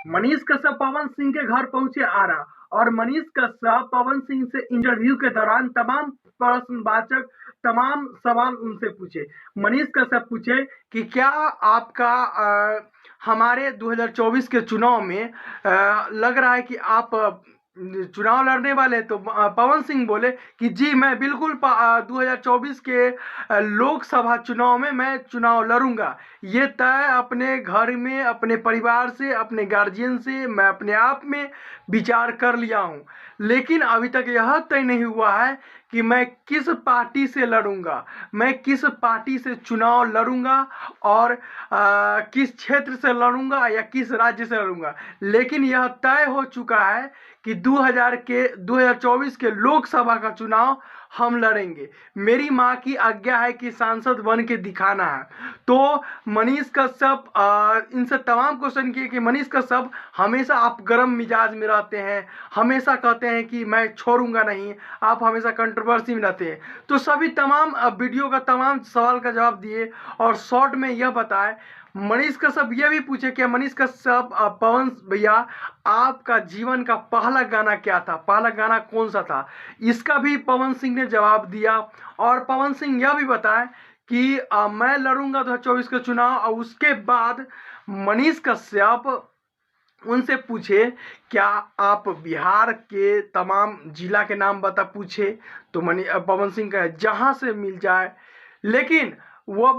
मनीष कश्यप पवन सिंह के घर पहुंचे आरा और मनीष कश्यप पवन सिंह से इंटरव्यू के दौरान तमाम प्रश्नवाचक तमाम सवाल उनसे पूछे। मनीष कश्यप पूछे कि क्या आपका हमारे 2024 के चुनाव में लग रहा है कि आप चुनाव लड़ने वाले, तो पवन सिंह बोले कि जी मैं बिल्कुल 2024 के लोकसभा चुनाव में मैं चुनाव लड़ूंगा। ये तय अपने घर में, अपने परिवार से, अपने गार्जियन से मैं अपने आप में विचार कर लिया हूँ, लेकिन अभी तक यह तय नहीं हुआ है कि मैं किस पार्टी से लड़ूंगा, मैं किस पार्टी से चुनाव लड़ूंगा और किस क्षेत्र से लड़ूंगा या किस राज्य से लड़ूंगा। लेकिन यह तय हो चुका है कि 2024 के लोकसभा का चुनाव हम लड़ेंगे। मेरी माँ की आज्ञा है कि सांसद बन के दिखाना है। तो मनीष कश्यप इनसे तमाम क्वेश्चन किए कि मनीष कश्यप हमेशा आप गर्म मिजाज में रहते हैं, हमेशा कहते हैं कि मैं छोड़ूंगा नहीं, आप हमेशा कंट्रोवर्सी में रहते हैं। तो सभी तमाम वीडियो का तमाम सवाल का जवाब दिए और शॉर्ट में यह बताए। मनीष कश्यप यह भी पूछे कि मनीष कश्यप पवन भैया आपका जीवन का पहला गाना क्या था, पहला गाना कौन सा था। इसका भी पवन सिंह ने जवाब दिया और पवन सिंह यह भी बताए कि मैं लड़ूंगा 2024 का चुनाव। और उसके बाद मनीष कश्यप उनसे पूछे क्या आप बिहार के तमाम जिला के नाम बता पूछे, तो पवन सिंह का जहां से मिल जाए। लेकिन वो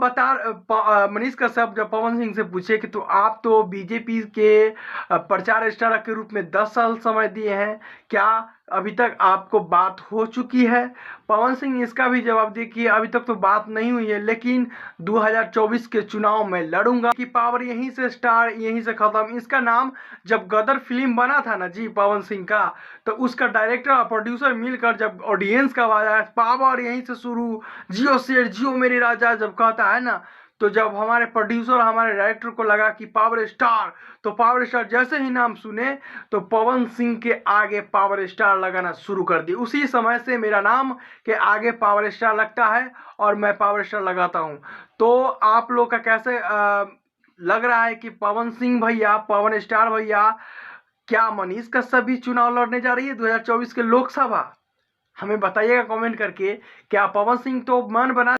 मनीष कश्यप जब पवन सिंह से पूछे कि तो आप तो बीजेपी के प्रचार स्टार के रूप में 10 साल समय दिए हैं, क्या अभी तक आपको बात हो चुकी है। पवन सिंह इसका भी जवाब दिए कि अभी तक तो बात नहीं हुई है, लेकिन 2024 के चुनाव में लड़ूंगा कि पावर यहीं से स्टार यहीं से खत्म। इसका नाम जब गदर फिल्म बना था ना जी पवन सिंह का, तो उसका डायरेक्टर और प्रोड्यूसर मिलकर जब ऑडियंस का आवाज आया पावर यहीं से शुरू, जियो शेर जियो मेरे राजा जब कहता है ना, तो जब हमारे प्रोड्यूसर हमारे डायरेक्टर को लगा कि पावर स्टार, तो पावर स्टार जैसे ही नाम सुने तो पवन सिंह के आगे पावर स्टार लगाना शुरू कर दी। उसी समय से मेरा नाम के आगे पावर स्टार लगता है और मैं पावर स्टार लगाता हूं। तो आप लोग का कैसे लग रहा है कि पवन सिंह भैया, पवन स्टार भैया, क्या मनीष कश्यप भी चुनाव लड़ने जा रही है 2024 के लोकसभा? हमें बताइएगा कमेंट करके। क्या पवन सिंह तो मन बना